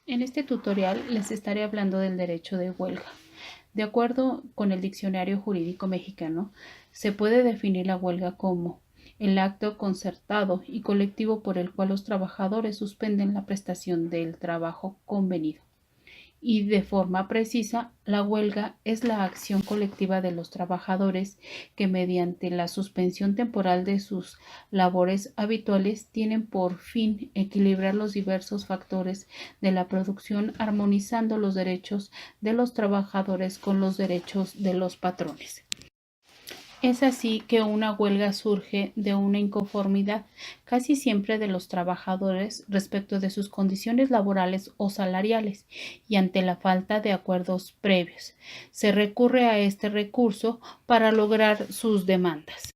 En este tutorial les estaré hablando del derecho de huelga. De acuerdo con el Diccionario Jurídico Mexicano, se puede definir la huelga como el acto concertado y colectivo por el cual los trabajadores suspenden la prestación del trabajo convenido. Y de forma precisa, la huelga es la acción colectiva de los trabajadores que mediante la suspensión temporal de sus labores habituales tienen por fin equilibrar los diversos factores de la producción, armonizando los derechos de los trabajadores con los derechos de los patrones. Es así que una huelga surge de una inconformidad casi siempre de los trabajadores respecto de sus condiciones laborales o salariales y ante la falta de acuerdos previos. Se recurre a este recurso para lograr sus demandas.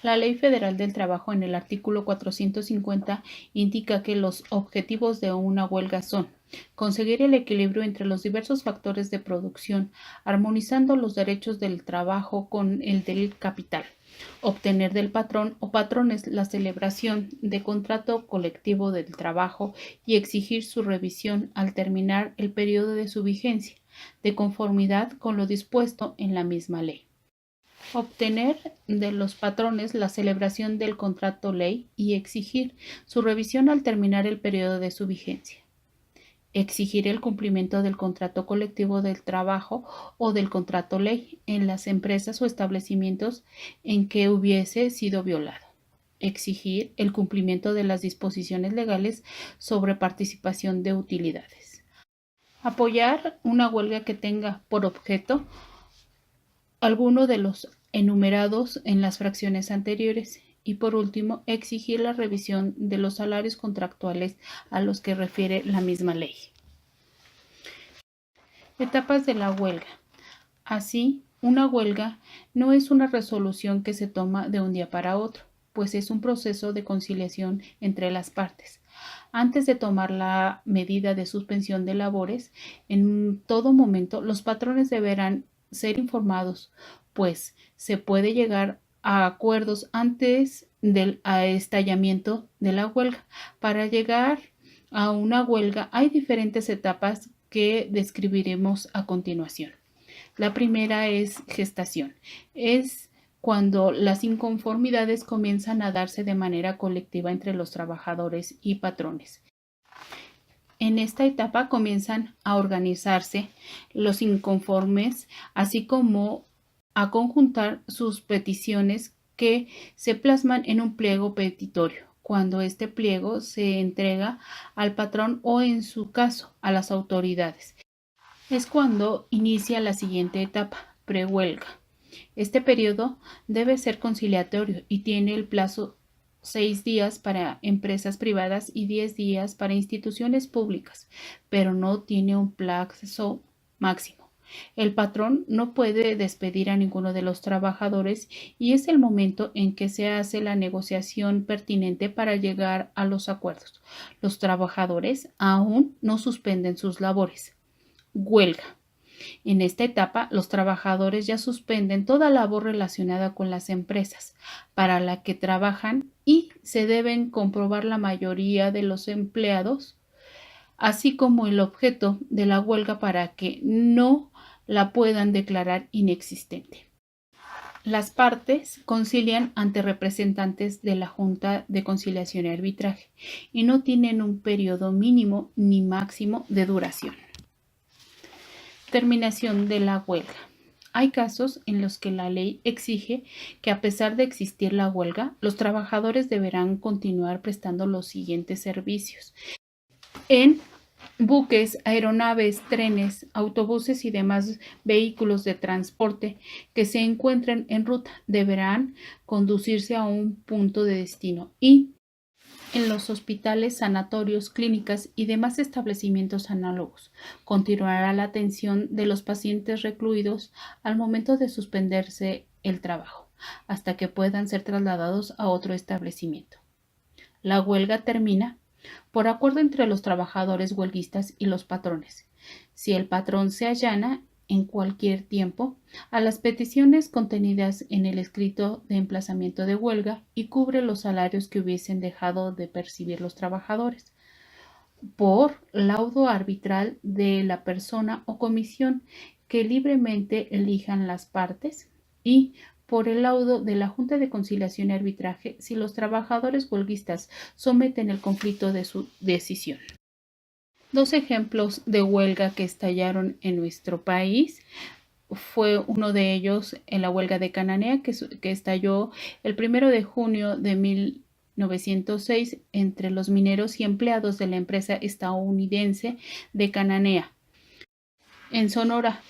La Ley Federal del Trabajo en el artículo 450 indica que los objetivos de una huelga son conseguir el equilibrio entre los diversos factores de producción, armonizando los derechos del trabajo con el del capital, obtener del patrón o patrones la celebración de contrato colectivo del trabajo y exigir su revisión al terminar el periodo de su vigencia, de conformidad con lo dispuesto en la misma ley. Obtener de los patrones la celebración del contrato ley y exigir su revisión al terminar el periodo de su vigencia. Exigir el cumplimiento del contrato colectivo del trabajo o del contrato ley en las empresas o establecimientos en que hubiese sido violado. Exigir el cumplimiento de las disposiciones legales sobre participación de utilidades. Apoyar una huelga que tenga por objeto alguno de los enumerados en las fracciones anteriores. Y por último, exigir la revisión de los salarios contractuales a los que refiere la misma ley. Etapas de la huelga. Así, una huelga no es una resolución que se toma de un día para otro, pues es un proceso de conciliación entre las partes. Antes de tomar la medida de suspensión de labores, en todo momento los patrones deberán ser informados, pues se puede llegar a acuerdos antes del estallamiento de la huelga. Para llegar a una huelga hay diferentes etapas que describiremos a continuación. La primera es gestación. Es cuando las inconformidades comienzan a darse de manera colectiva entre los trabajadores y patrones. En esta etapa comienzan a organizarse los inconformes, así como a conjuntar sus peticiones que se plasman en un pliego petitorio, cuando este pliego se entrega al patrón o, en su caso, a las autoridades. Es cuando inicia la siguiente etapa, prehuelga. Este periodo debe ser conciliatorio y tiene el plazo 6 días para empresas privadas y 10 días para instituciones públicas, pero no tiene un plazo máximo. El patrón no puede despedir a ninguno de los trabajadores y es el momento en que se hace la negociación pertinente para llegar a los acuerdos. Los trabajadores aún no suspenden sus labores. Huelga. En esta etapa, los trabajadores ya suspenden toda labor relacionada con las empresas para la que trabajan y se deben comprobar la mayoría de los empleados, así como el objeto de la huelga para que no la puedan declarar inexistente. Las partes concilian ante representantes de la Junta de Conciliación y Arbitraje y no tienen un periodo mínimo ni máximo de duración. Terminación de la huelga. Hay casos en los que la ley exige que, a pesar de existir la huelga, los trabajadores deberán continuar prestando los siguientes servicios. En buques, aeronaves, trenes, autobuses y demás vehículos de transporte que se encuentren en ruta deberán conducirse a un punto de destino y en los hospitales, sanatorios, clínicas y demás establecimientos análogos. Continuará la atención de los pacientes recluidos al momento de suspenderse el trabajo, hasta que puedan ser trasladados a otro establecimiento. La huelga termina por acuerdo entre los trabajadores huelguistas y los patrones. Si el patrón se allana en cualquier tiempo a las peticiones contenidas en el escrito de emplazamiento de huelga y cubre los salarios que hubiesen dejado de percibir los trabajadores, por laudo arbitral de la persona o comisión que libremente elijan las partes y por el laudo de la Junta de Conciliación y Arbitraje si los trabajadores huelguistas someten el conflicto de su decisión. Dos ejemplos de huelga que estallaron en nuestro país fue uno de ellos en la huelga de Cananea que estalló el 1 de junio de 1906 entre los mineros y empleados de la empresa estadounidense de Cananea. En Sonora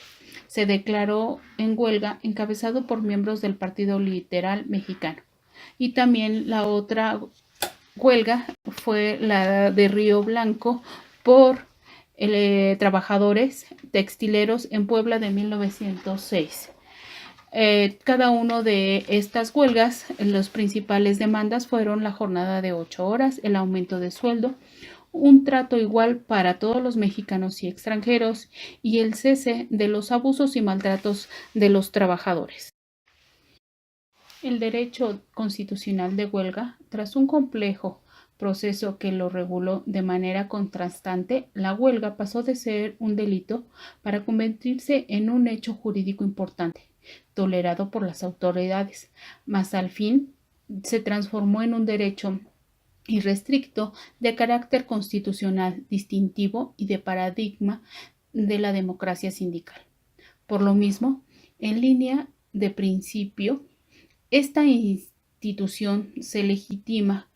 se declaró en huelga encabezado por miembros del Partido Liberal Mexicano. Y también la otra huelga fue la de Río Blanco por trabajadores textileros en Puebla de 1906. Cada uno de estas huelgas, las principales demandas fueron la jornada de 8 horas, el aumento de sueldo, un trato igual para todos los mexicanos y extranjeros y el cese de los abusos y maltratos de los trabajadores. El derecho constitucional de huelga, tras un complejo proceso que lo reguló de manera contrastante, la huelga pasó de ser un delito para convertirse en un hecho jurídico importante, tolerado por las autoridades, mas al fin se transformó en un derecho irrestricto de carácter constitucional distintivo y de paradigma de la democracia sindical. Por lo mismo, en línea de principio, esta institución se legitima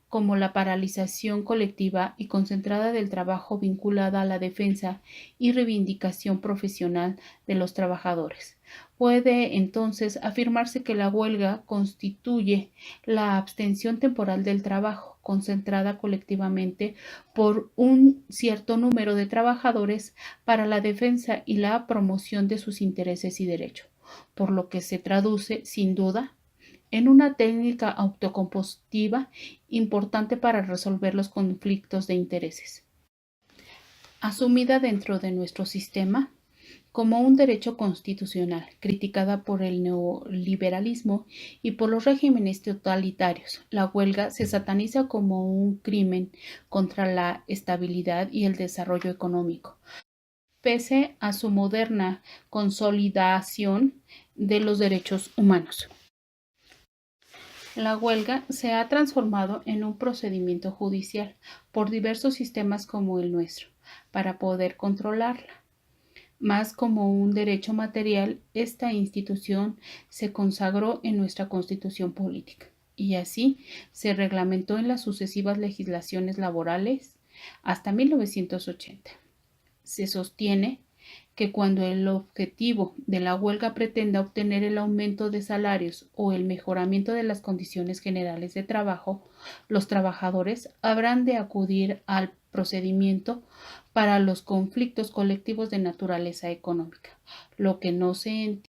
como la paralización colectiva y concentrada del trabajo vinculada a la defensa y reivindicación profesional de los trabajadores. Puede entonces afirmarse que la huelga constituye la abstención temporal del trabajo, concentrada colectivamente por un cierto número de trabajadores para la defensa y la promoción de sus intereses y derechos, por lo que se traduce, sin duda, en una técnica autocompositiva importante para resolver los conflictos de intereses. Asumida dentro de nuestro sistema como un derecho constitucional, criticada por el neoliberalismo y por los regímenes totalitarios, la huelga se sataniza como un crimen contra la estabilidad y el desarrollo económico, pese a su moderna consolidación de los derechos humanos. La huelga se ha transformado en un procedimiento judicial por diversos sistemas como el nuestro, para poder controlarla. Más como un derecho material, esta institución se consagró en nuestra Constitución política y así se reglamentó en las sucesivas legislaciones laborales hasta 1980. Se sostiene que cuando el objetivo de la huelga pretenda obtener el aumento de salarios o el mejoramiento de las condiciones generales de trabajo, los trabajadores habrán de acudir al procedimiento para los conflictos colectivos de naturaleza económica, lo que no se entiende